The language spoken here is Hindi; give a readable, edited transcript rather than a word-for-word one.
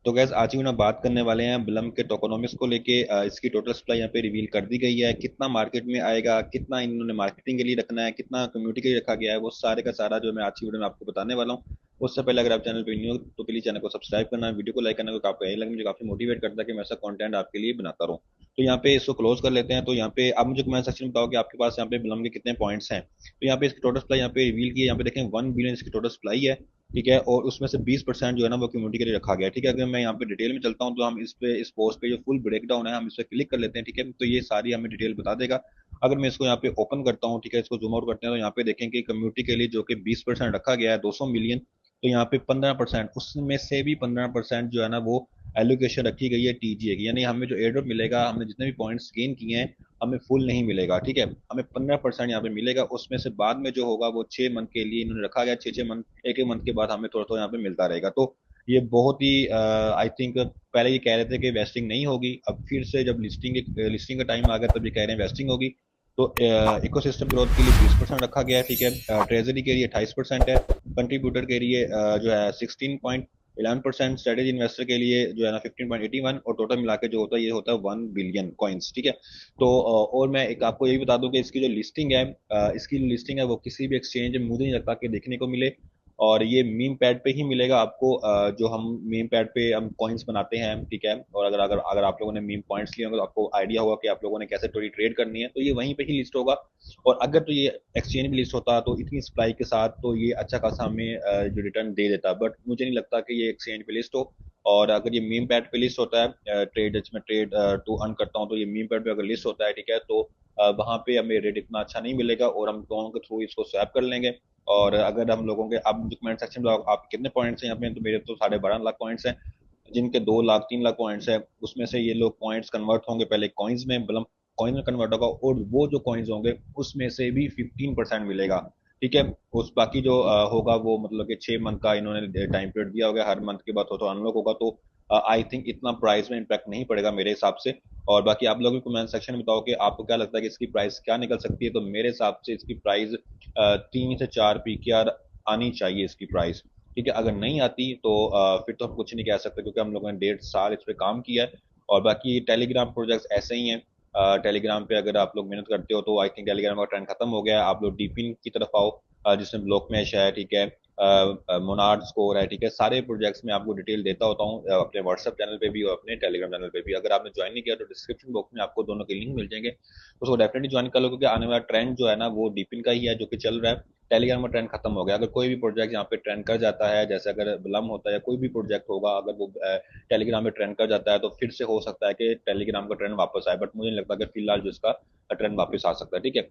तो गैस आज ही हम बात करने वाले हैं बिलम के टोकोनॉमिक्स को लेके। इसकी टोटल सप्लाई यहाँ पे रिवील कर दी गई है, कितना मार्केट में आएगा, कितना इन्होंने मार्केटिंग के लिए रखना है, कितना कम्युनिटी के लिए रखा गया है, वो सारे का सारा जो मैं आज की वीडियो में आपको बताने वाला हूँ। उससे पहले अगर आप चैनल पे न्यू हो तो प्लीज चैनल को सब्सक्राइब करना, वीडियो को लाइक करना, क्योंकि आपको यही लगे मुझे काफी मोटिवेट करता है कि मैं ऐसा कंटेंट आपके लिए बनाता रहूँ। तो यहाँ पे इसको क्लोज कर लेते हैं। तो यहाँ पे आप मुझे कमेंट सेक्शन में बताओ कि आपके पास यहाँ पे बिलम के कितने पॉइंट्स हैं। तो यहाँ पे इसकी टोटल सप्लाई यहाँ पे रिवील की है, यहाँ पे देखें 1 बिलियन इसकी टोटल सप्लाई है। ठीक है, और उसमें से 20% जो है ना वो कम्युनिटी के लिए रखा गया है। ठीक है, अगर मैं यहाँ पे डिटेल में चलता हूँ तो हम इस पे इस पोस्ट पे जो फुल ब्रेकडाउन है हम इस पे क्लिक कर लेते हैं। ठीक है, तो ये सारी हमें डिटेल बता देगा। अगर मैं इसको यहाँ पे ओपन करता हूँ, ठीक है, इसको जूम आउट करते हैं तो यहाँ पे देखें कि कम्युनिटी के लिए जो कि 20% रखा गया है 200 मिलियन। तो यहाँ पे 15%, उसमें से भी 15% जो है ना वो एलोकेशन रखी गई है टीजीए की, यानी हमें जो एयर ड्रॉप मिलेगा, हमने जितने भी पॉइंट्स गेन किए हैं हमें फुल नहीं मिलेगा। ठीक है, हमें 15% यहाँ पे मिलेगा, उसमें से बाद में जो होगा वो 6 मंथ के लिए इन्होंने रखा गया। 6 6 मंथ, एक एक मंथ के बाद हमें थोड़ा थोड़ा यहाँ पे मिलता रहेगा। तो ये बहुत ही आई थिंक पहले ये कह रहे थे कि वेस्टिंग नहीं होगी, अब फिर से जब लिस्टिंग का टाइम आ गया तब ये कह रहे हैं वेस्टिंग होगी। तो इकोसिस्टम ग्रोथ के लिए 20% रखा गया है। ठीक है, ट्रेजरी के लिए 28% है, कंट्रीब्यूटर के लिए जो है 16.11%, स्ट्रेटेजी इन्वेस्टर के लिए जो है ना 15.81, और टोटल मिला के जो होता है ये होता है 1 बिलियन कॉइन्स। ठीक है, तो और मैं एक आपको ये भी बता दूं कि इसकी जो लिस्टिंग है, इसकी लिस्टिंग है वो किसी भी एक्सचेंज में मुझे नहीं लगता कि देखने को मिले। और ये मीम पैड पे ही मिलेगा आपको, जो हम मीम पैड पे हम कॉइन्स बनाते हैं। ठीक है, और अगर अगर अगर आप लोगों ने मीम पॉइंट्स लिए होंगे तो आपको आइडिया होगा कि आप लोगों ने कैसे थोड़ी ट्रेड करनी है, तो ये वहीं पे ही लिस्ट होगा। और अगर तो ये एक्सचेंज में लिस्ट होता तो इतनी सप्लाई के साथ तो ये अच्छा खासा हमें जो रिटर्न दे देता, बट मुझे नहीं लगता कि ये एक्सचेंज पे लिस्ट हो। और अगर ये मीम पैड पे लिस्ट होता है, ट्रेड में ट्रेड टू अर्न करता हूँ, तो ये मीम पैड पे अगर लिस्ट होता है, ठीक है, तो वहां पे हमें रेट इतना अच्छा नहीं मिलेगा और हम दोनों के थ्रू इसको स्वैप कर लेंगे। और अगर हम लोगों के, आप कमेंट सेक्शन में आप कितने पॉइंट्स हैं यहाँ पे, तो मेरे तो 12.5 लाख पॉइंट्स हैं, जिनके 2 लाख 3 लाख पॉइंट्स है, उसमें से ये लोग पॉइंट्स कन्वर्ट होंगे पहले कॉइन्स में, मतलब कॉइन में कन्वर्ट होगा, और वो जो कॉइन्स होंगे उसमें से भी 15% मिलेगा। ठीक है, उस बाकी जो होगा वो मतलब कि 6 मंथ का इन्होंने टाइम पीरियड दिया होगा, हर मंथ के बाद तो अनलॉक होगा। तो आई थिंक इतना प्राइस में इम्पैक्ट नहीं पड़ेगा मेरे हिसाब से। और बाकी आप लोग भी कमेंट सेक्शन में बताओ कि आपको क्या लगता है कि इसकी प्राइस क्या निकल सकती है। तो मेरे हिसाब से इसकी प्राइस 3 से 4 पीकेआर आनी चाहिए इसकी प्राइस। ठीक है, अगर नहीं आती तो फिर तो हम कुछ नहीं कह सकते, क्योंकि हम लोगों ने 1.5 साल इस पर काम किया है। और बाकी टेलीग्राम प्रोजेक्ट्स ऐसे ही हैं। टेलीग्राम पे अगर आप लोग मेहनत करते हो तो आई थिंक टेलीग्राम का ट्रेंड खत्म हो गया है, आप लोग डीपिन की तरफ आओ, जिसमें ब्लॉक मैश है। ठीक है, मोनार्ड स्कोर है। ठीक है, सारे प्रोजेक्ट्स में आपको डिटेल देता होता हूँ, अपने व्हाट्सएप चैनल पे भी और अपने टेलीग्राम चैनल पे भी। अगर आपने ज्वाइन नहीं किया तो डिस्क्रिप्शन बॉक्स में आपको दोनों के लिंक मिल जाएंगे, उसको डेफिनेटली ज्वाइन कर लो, क्योंकि आने वाला ट्रेंड जो है ना वो डीपिन का ही है जो कि चल रहा है। टेलीग्राम में ट्रेंड खत्म हो गया। अगर कोई भी प्रोजेक्ट यहाँ पे ट्रेंड कर जाता है, जैसे अगर बिलम होता है या कोई भी प्रोजेक्ट होगा, अगर वो टेलीग्राम में ट्रेंड कर जाता है तो फिर से हो सकता है कि टेलीग्राम का ट्रेंड वापस आए, बट मुझे नहीं लगता कि फिलहाल जो इसका ट्रेंड वापस आ सकता है। ठीक है।